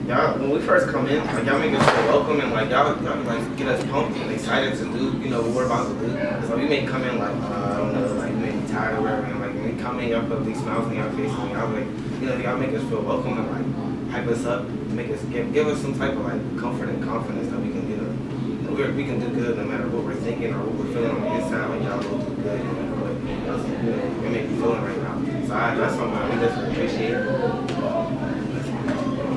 y'all, when we first come in, like y'all make us feel welcome and like y'all like get us pumped and excited to do, what we're about to do. So we may come in like, I don't know, like we may be tired or whatever, and like when we come in, y'all put these smiles on y'all faces and y'all like, y'all make us feel welcome and like hype us up, make us give us some type of like comfort and confidence that we can we can do good no matter what we're thinking or what we're feeling on the inside. Like y'all will do good no matter what we may be feeling right now. So that's something I definitely appreciate.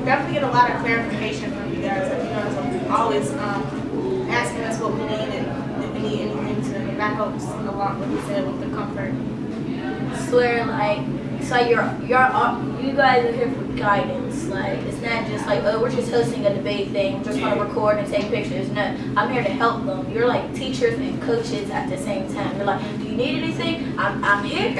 Definitely get a lot of clarification from you guys. Like, you guys are always asking us what we need and if we need anything, and that helps a lot, like you said, with the comfort. Swear, like, so you guys are here for guidance. Like, it's not just like, oh, we're just hosting a debate thing, we're just gonna record and take pictures. No, I'm here to help them. You're like teachers and coaches at the same time. You're like, do you need anything? I'm here.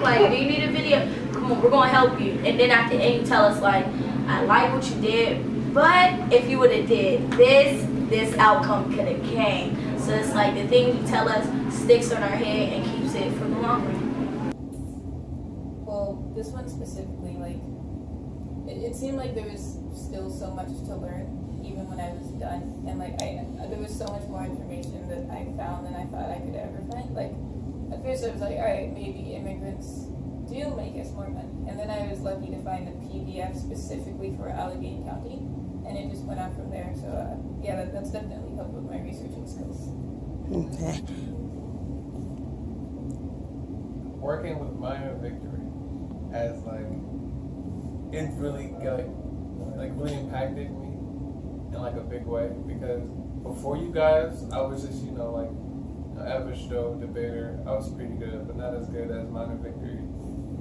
Like, do you need a video? Come on, we're gonna help you. And then at the end, you tell us like, I like what you did, but if you would have did this outcome could have came. So it's like the things you tell us sticks on our head and keeps it for the long run. Well, this one specifically, like, it seemed like there was still so much to learn, even when I was done. And like, there was so much more information that I found than I thought I could ever find. Like, at first I was like, all right, maybe immigrants do make us more money. And then I was lucky to find a PDF specifically for Allegheny County, and it just went on from there. So yeah, that's definitely helped with my researching skills. Okay. Working with Minor Victory has it really really impacted me in like a big way, because before you guys I was just an average Joe debater. I was pretty good, but not as good as Minor Victory.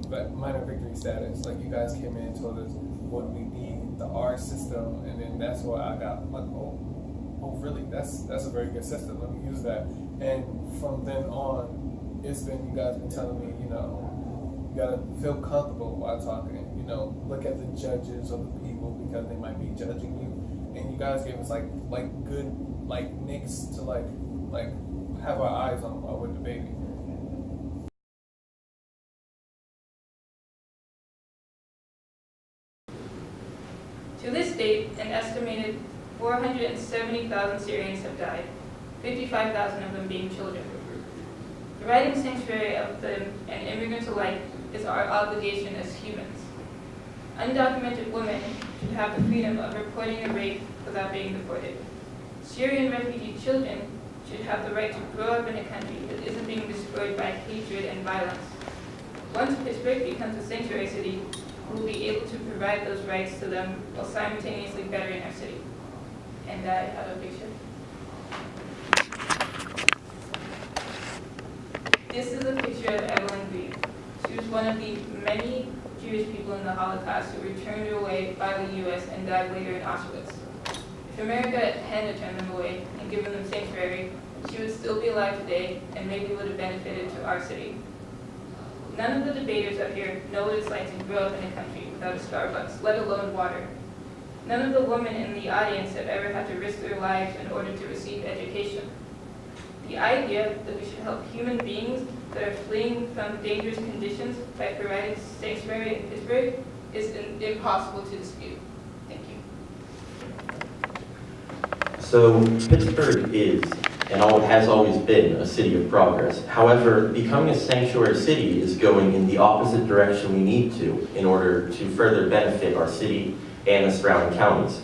But Minor Victory status, like you guys came in and told us what we need, the R system, and then that's why I got like, oh really, that's a very good system, let me use that. And from then on, it's been, you guys been telling me, you gotta feel comfortable while talking, look at the judges of the people because they might be judging you. And you guys gave us like good nicks to have our eyes on while we're debating. To this date, an estimated 470,000 Syrians have died, 55,000 of them being children. Providing sanctuary of them and immigrants alike is our obligation as humans. Undocumented women should have the freedom of reporting a rape without being deported. Syrian refugee children should have the right to grow up in a country that isn't being destroyed by hatred and violence. Once Pittsburgh becomes a sanctuary city, we'll be able to provide those rights to them while simultaneously bettering our city. And I have a picture. This is a picture of Evelyn Grieve. She was one of the many Jewish people in the Holocaust who were turned away by the U.S. and died later in Auschwitz. If America hadn't turned them away and given them sanctuary, she would still be alive today and maybe would have benefited to our city. None of the debaters up here know what it's like to grow up in a country without a Starbucks, let alone water. None of the women in the audience have ever had to risk their lives in order to receive education. The idea that we should help human beings that are fleeing from dangerous conditions by providing sanctuary in Pittsburgh is impossible to dispute. Thank you. So Pittsburgh is, and has always been, a city of progress. However, becoming a sanctuary city is going in the opposite direction we need to in order to further benefit our city and the surrounding counties.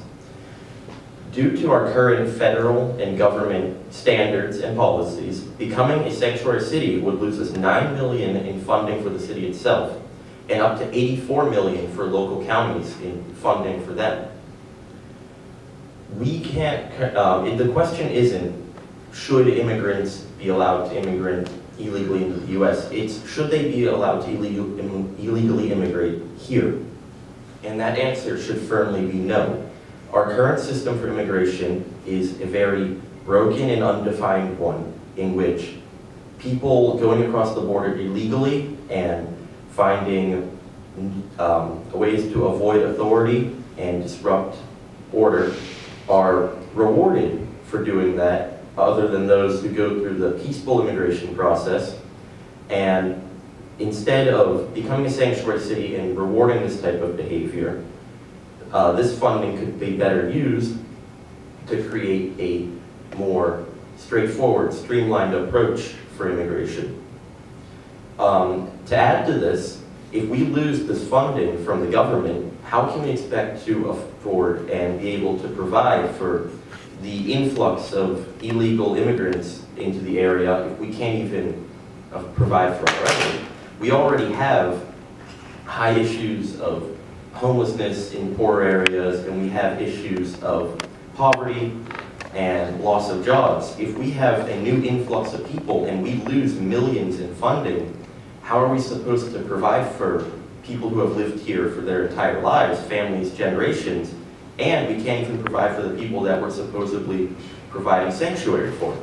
Due to our current federal and government standards and policies, becoming a sanctuary city would lose us $9 million in funding for the city itself, and up to $84 million for local counties in funding for them. We can't, the question isn't, should immigrants be allowed to immigrate illegally into the U.S.? It's, should they be allowed to illegally immigrate here? And that answer should firmly be no. Our current system for immigration is a very broken and undefined one, in which people going across the border illegally and finding ways to avoid authority and disrupt order are rewarded for doing that, other than those who go through the peaceful immigration process. And instead of becoming a sanctuary city and rewarding this type of behavior, this funding could be better used to create a more straightforward, streamlined approach for immigration. To add to this, if we lose this funding from the government, how can we expect to afford and be able to provide for the influx of illegal immigrants into the area if we can't even provide for our own? We already have high issues of homelessness in poor areas, and we have issues of poverty and loss of jobs. If we have a new influx of people and we lose millions in funding, how are we supposed to provide for people who have lived here for their entire lives, families, generations, and we can't even provide for the people that we're supposedly providing sanctuary for?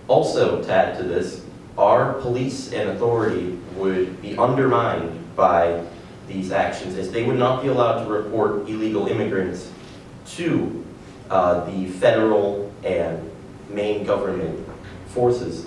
Also, to add to this, our police and authority would be undermined by these actions, as they would not be allowed to report illegal immigrants to the federal and main government forces.